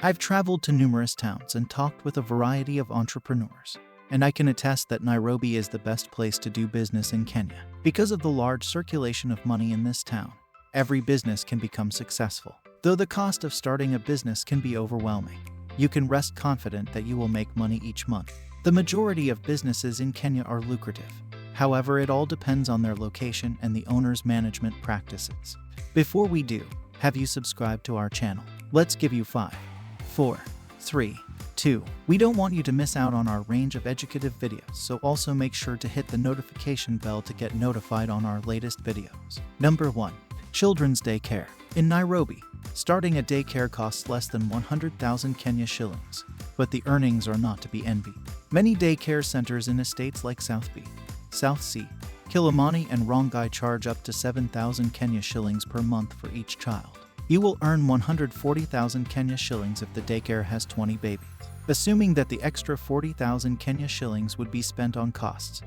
I've traveled to numerous towns and talked with a variety of entrepreneurs, and I can attest that Nairobi is the best place to do business in Kenya. Because of the large circulation of money in this town, every business can become successful. Though the cost of starting a business can be overwhelming, you can rest confident that you will make money each month. The majority of businesses in Kenya are lucrative. However, it all depends on their location and the owner's management practices. Before we do, have you subscribed to our channel? Let's give you 5, 4, 3, 2. We don't want you to miss out on our range of educative videos, so also make sure to hit the notification bell to get notified on our latest videos. Number 1. Children's Daycare. In Nairobi, starting a daycare costs less than 100,000 Kenya shillings, but the earnings are not to be envied. Many daycare centers in estates like South B, South C, Kilimani and Rongai charge up to 7,000 Kenya shillings per month for each child. You will earn 140,000 Kenya shillings if the daycare has 20 babies, assuming that the extra 40,000 Kenya shillings would be spent on costs.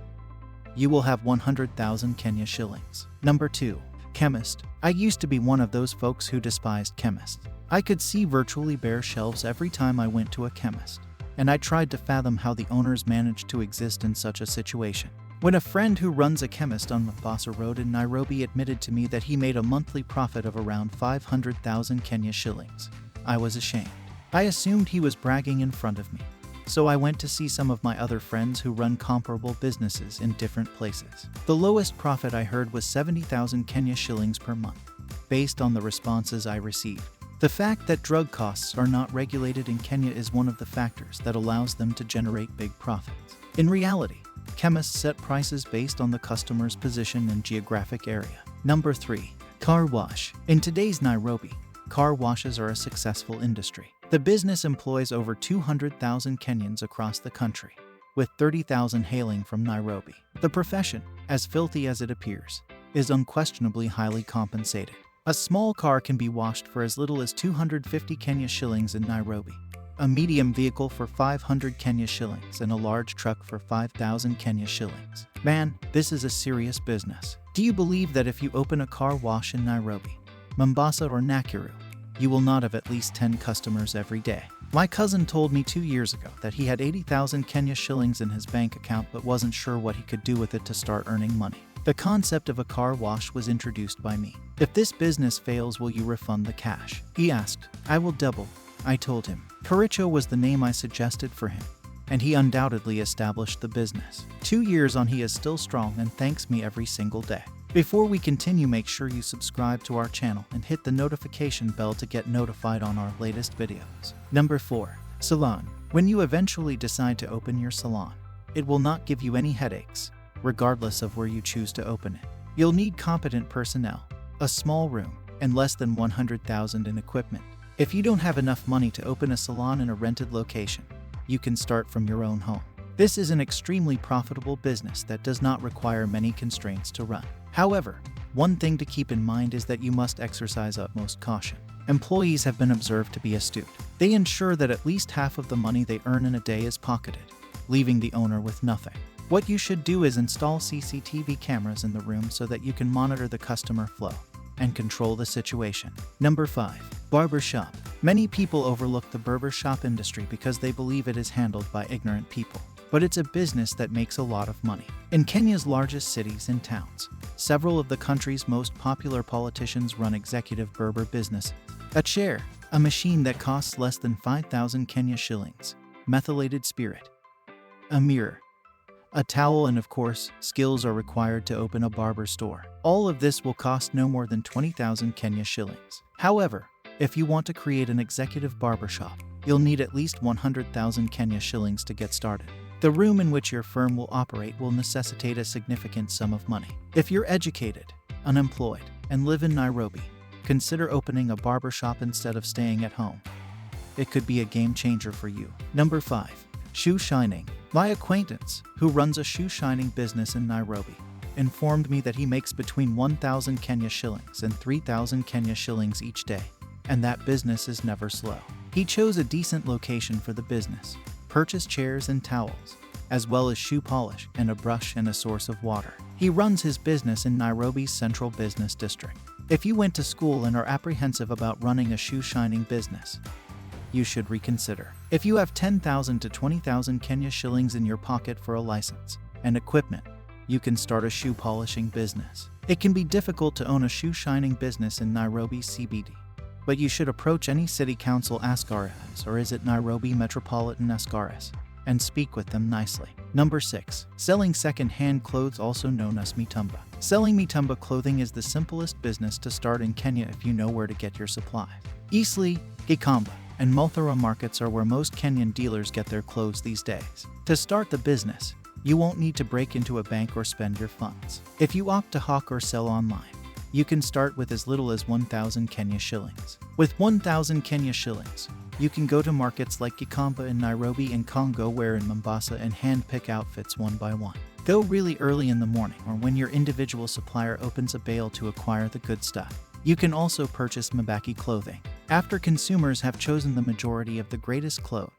You will have 100,000 Kenya shillings. Number 2. Chemist. I used to be one of those folks who despised chemists. I could see virtually bare shelves every time I went to a chemist, and I tried to fathom how the owners managed to exist in such a situation. When a friend who runs a chemist on Mombasa Road in Nairobi admitted to me that he made a monthly profit of around 500,000 Kenya shillings, I was ashamed. I assumed he was bragging in front of me, so I went to see some of my other friends who run comparable businesses in different places. The lowest profit I heard was 70,000 Kenya shillings per month, based on the responses I received. The fact that drug costs are not regulated in Kenya is one of the factors that allows them to generate big profits. In reality, chemists set prices based on the customer's position and geographic area. Number 3. Car wash. In today's Nairobi, car washes are a successful industry. The business employs over 200,000 Kenyans across the country, with 30,000 hailing from Nairobi. The profession, as filthy as it appears, is unquestionably highly compensated. A small car can be washed for as little as 250 Kenya shillings in Nairobi, a medium vehicle for 500 Kenya shillings, and a large truck for 5,000 Kenya shillings. Man, this is a serious business. Do you believe that if you open a car wash in Nairobi, Mombasa or Nakuru, you will not have at least 10 customers every day? My cousin told me 2 years ago that he had 80,000 Kenya shillings in his bank account but wasn't sure what he could do with it to start earning money. The concept of a car wash was introduced by me. If this business fails, will you refund the cash? He asked. I will double, I told him. Karicho was the name I suggested for him, and he undoubtedly established the business. 2 years on, he is still strong and thanks me every single day. Before we continue, make sure you subscribe to our channel and hit the notification bell to get notified on our latest videos. Number 4. Salon. When you eventually decide to open your salon, it will not give you any headaches, regardless of where you choose to open it. You'll need competent personnel, a small room, and less than 100,000 in equipment. If you don't have enough money to open a salon in a rented location, you can start from your own home. This is an extremely profitable business that does not require many constraints to run. However, one thing to keep in mind is that you must exercise utmost caution. Employees have been observed to be astute. They ensure that at least half of the money they earn in a day is pocketed, leaving the owner with nothing. What you should do is install CCTV cameras in the room so that you can monitor the customer flow and control the situation. Number 5. Barbershop. Many people overlook the barbershop industry because they believe it is handled by ignorant people. But it's a business that makes a lot of money. In Kenya's largest cities and towns, several of the country's most popular politicians run executive barber businesses. A chair, a machine that costs less than 5,000 Kenya shillings, methylated spirit, a mirror, a towel, and of course, skills are required to open a barber store. All of this will cost no more than 20,000 Kenya shillings. However, if you want to create an executive barbershop, you'll need at least 100,000 Kenya shillings to get started. The room in which your firm will operate will necessitate a significant sum of money. If you're educated, unemployed, and live in Nairobi, consider opening a barbershop instead of staying at home. It could be a game changer for you. Number 5. Shoe shining. My acquaintance, who runs a shoe shining business in Nairobi, informed me that he makes between 1,000 Kenya shillings and 3,000 Kenya shillings each day, and that business is never slow. He chose a decent location for the business, purchased chairs and towels, as well as shoe polish and a brush and a source of water. He runs his business in Nairobi's Central Business District. If you went to school and are apprehensive about running a shoe shining business, you should reconsider. If you have 10,000 to 20,000 Kenya shillings in your pocket for a license and equipment, you can start a shoe polishing business. It can be difficult to own a shoe shining business in Nairobi CBD, but you should approach any city council Ascaris or is it Nairobi Metropolitan Ascaris and speak with them nicely. Number 6. Selling second-hand clothes, also known as mtumba. Selling mtumba clothing is the simplest business to start in Kenya if you know where to get your supplies. Eastleigh, Gikomba, and plethora markets are where most Kenyan dealers get their clothes these days. To start the business, you won't need to break into a bank or spend your funds. If you opt to hawk or sell online, you can start with as little as 1,000 Kenya shillings. With 1,000 Kenya shillings, you can go to markets like Gikomba in Nairobi and Congo where in Mombasa and hand-pick outfits one by one. Go really early in the morning or when your individual supplier opens a bale to acquire the good stuff. You can also purchase Mabaki clothing. After consumers have chosen the majority of the greatest clothes,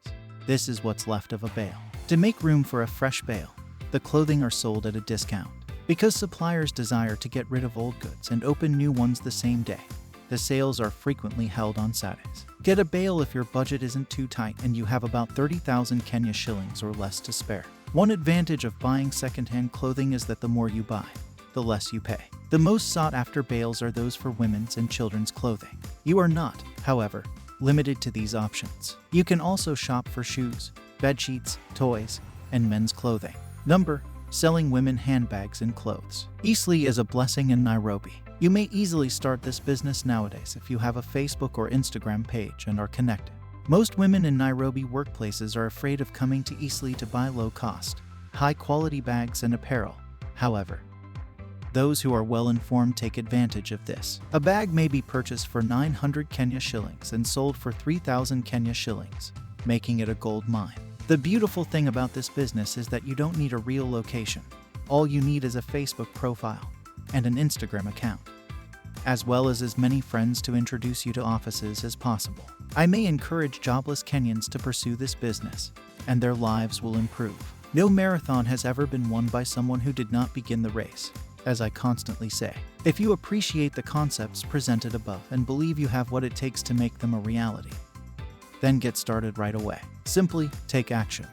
this is what's left of a bale. To make room for a fresh bale, the clothing are sold at a discount. Because suppliers desire to get rid of old goods and open new ones the same day, the sales are frequently held on Saturdays. Get a bale if your budget isn't too tight and you have about 30,000 Kenya shillings or less to spare. One advantage of buying second-hand clothing is that the more you buy, the less you pay. The most sought-after bales are those for women's and children's clothing. You are not, however, limited to these options. You can also shop for shoes, bedsheets, toys, and men's clothing. Number, selling women handbags and clothes. Eastleigh is a blessing in Nairobi. You may easily start this business nowadays if you have a Facebook or Instagram page and are connected. Most women in Nairobi workplaces are afraid of coming to Eastleigh to buy low-cost, high-quality bags and apparel. However, those who are well-informed take advantage of this. A bag may be purchased for 900 Kenya shillings and sold for 3,000 Kenya shillings, making it a gold mine. The beautiful thing about this business is that you don't need a real location. All you need is a Facebook profile and an Instagram account, as well as many friends to introduce you to offices as possible. I may encourage jobless Kenyans to pursue this business, and their lives will improve. No marathon has ever been won by someone who did not begin the race, as I constantly say. If you appreciate the concepts presented above and believe you have what it takes to make them a reality, then get started right away. Simply take action.